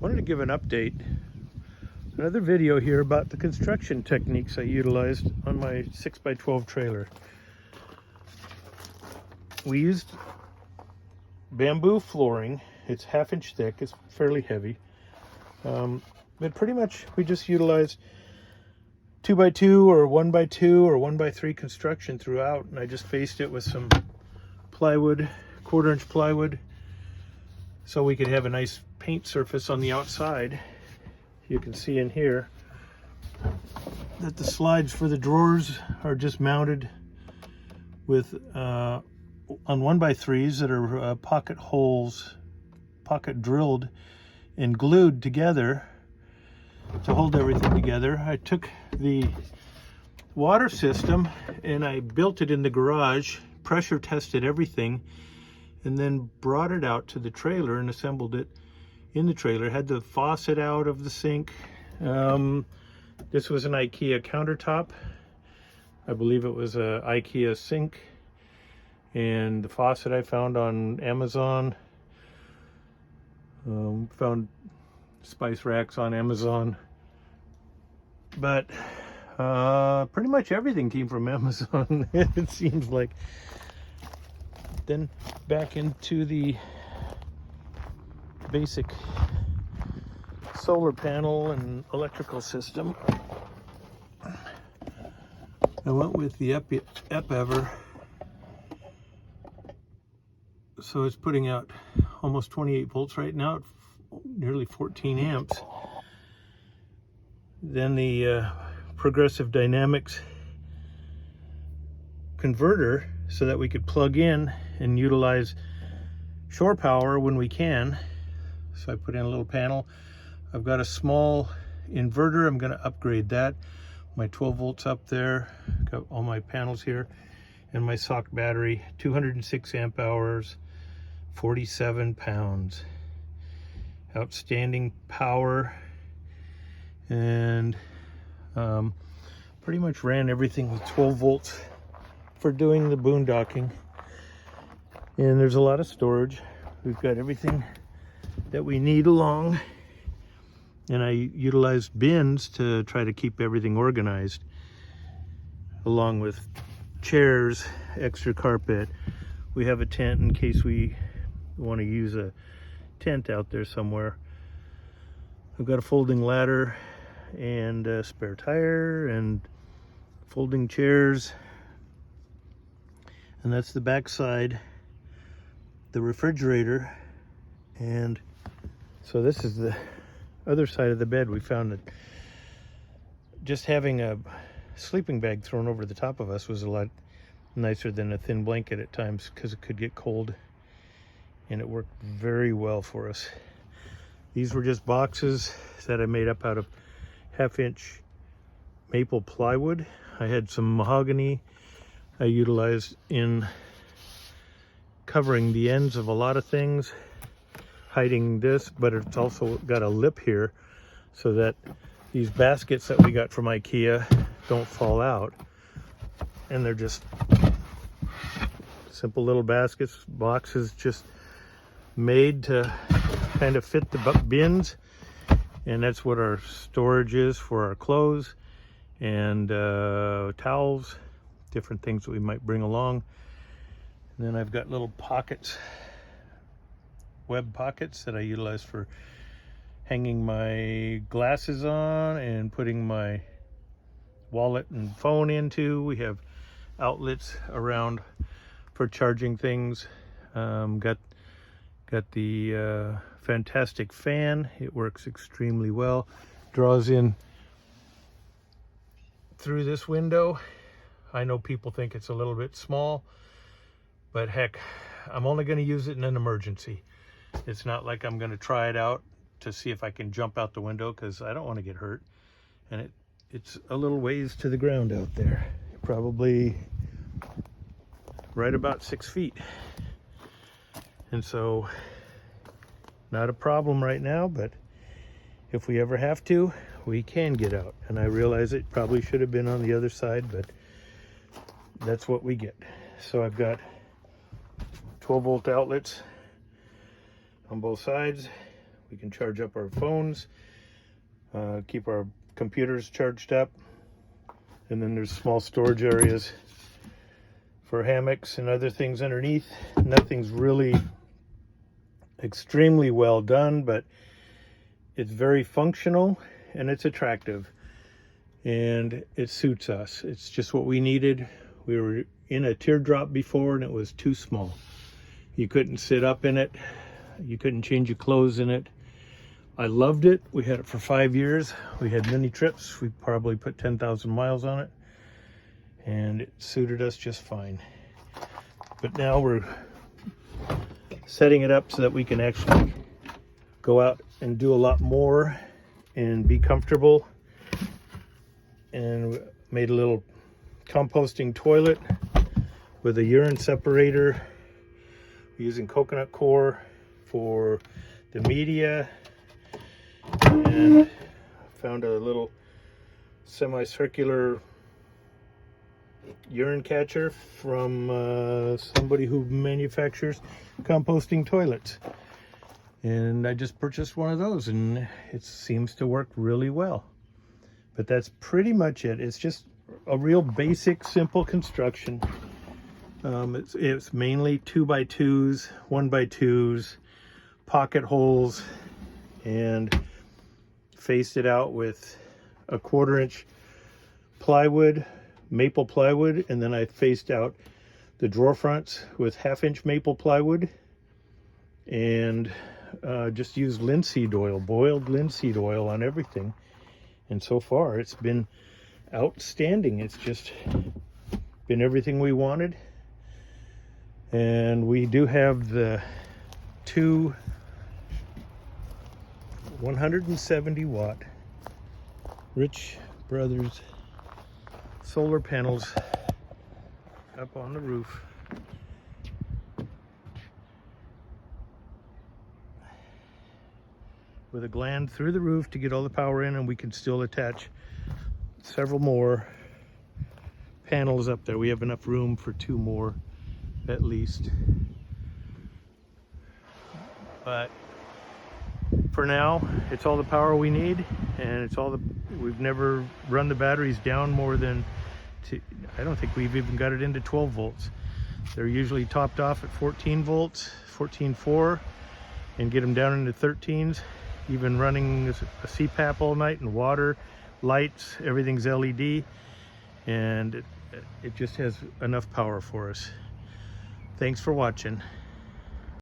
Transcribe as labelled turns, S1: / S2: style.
S1: Wanted to give an update, another video here about the construction techniques I utilized on my 6x12 trailer. We used bamboo flooring. It's 1/2 inch thick, it's fairly heavy. But pretty much we just utilized 2x2 or 1x2 or 1x3 construction throughout, and I just faced it with some plywood, 1/4 inch plywood, so we could have a nice paint surface on the outside. You can see in here that the slides for the drawers are just mounted with on 1x3s that are pocket holes, pocket drilled and glued together to hold everything together. I took the water system and I built it in the garage, pressure tested everything, and then brought it out to the trailer and assembled it in the trailer. Had the faucet out of the sink. This was an IKEA countertop. I believe it was a IKEA sink. And the faucet I found on Amazon. Found spice racks on Amazon. But pretty much everything came from Amazon, it seems like. Then back into the basic solar panel and electrical system. I went with the Epever. So it's putting out almost 28 volts right now, at nearly 14 amps. Then the Progressive Dynamics converter, so that we could plug in and utilize shore power when we can. So I put in a little panel. I've got a small inverter. I'm going to upgrade that. My 12 volts up there. Got all my panels here. And my SOC battery, 206 amp hours, 47 pounds. Outstanding power. And pretty much ran everything with 12 volts for doing the boondocking. And there's a lot of storage. We've got everything that we need along, and I utilized bins to try to keep everything organized, along with chairs, extra carpet. We have a tent in case we want to use a tent out there somewhere. I've got a folding ladder and a spare tire and folding chairs. And that's the back side, the refrigerator. And so this is the other side of the bed. We found that just having a sleeping bag thrown over the top of us was a lot nicer than a thin blanket at times, because it could get cold, and it worked very well for us. These were just boxes that I made up out of 1/2 inch maple plywood. I had some mahogany I utilized in covering the ends of a lot of things, hiding this, but it's also got a lip here so that these baskets that we got from IKEA don't fall out. And they're just simple little baskets, boxes, just made to kind of fit the bins. And that's what our storage is for our clothes and towels, different things that we might bring along. And then I've got little pockets, web pockets, that I utilize for hanging my glasses on and putting my wallet and phone into. We have outlets around for charging things. Got the fantastic fan. It works extremely well. Draws in through this window. I know people think it's a little bit small, but heck, I'm only going to use it in an emergency. It's not like I'm going to try it out to see if I can jump out the window, because I don't want to get hurt. And it's a little ways to the ground out there, probably right about 6 feet. And so, not a problem right now, but if we ever have to, we can get out. And I realize it probably should have been on the other side, but that's what we get. So I've got 12 volt outlets on both sides. We can charge up our phones, keep our computers charged up. And then there's small storage areas for hammocks and other things underneath. Nothing's really extremely well done, but it's very functional and it's attractive and it suits us. It's just what we needed. We were in a teardrop before and it was too small. You couldn't sit up in it. You couldn't change your clothes in it. I loved it. We had it for 5 years. We had many trips. We probably put 10,000 miles on it and it suited us just fine. But now we're setting it up so that we can actually go out and do a lot more and be comfortable. And made a little composting toilet with a urine separator. We're using coconut coir for the media, and found a little semicircular urine catcher from somebody who manufactures composting toilets, and I just purchased one of those and it seems to work really well. But that's pretty much it. It's just a real basic, simple construction. It's mainly 2x2s, 1x2s, pocket holes, and faced it out with a 1/4-inch plywood, maple plywood, and then I faced out the drawer fronts with 1/2-inch maple plywood, and just used linseed oil, boiled linseed oil on everything. And so far it's been outstanding. It's just been everything we wanted. And we do have the two 170 watt Rich Brothers solar panels up on the roof. With a gland through the roof to get all the power in, and we can still attach several more panels up there. We have enough room for 2 more at least. But for now, it's all the power we need, and it's all we've never run the batteries down more than I don't think we've even got it into 12 volts. They're usually topped off at 14 volts, 14.4, and get them down into 13s. Even running a CPAP all night and water, lights, everything's LED, and it just has enough power for us. Thanks for watching.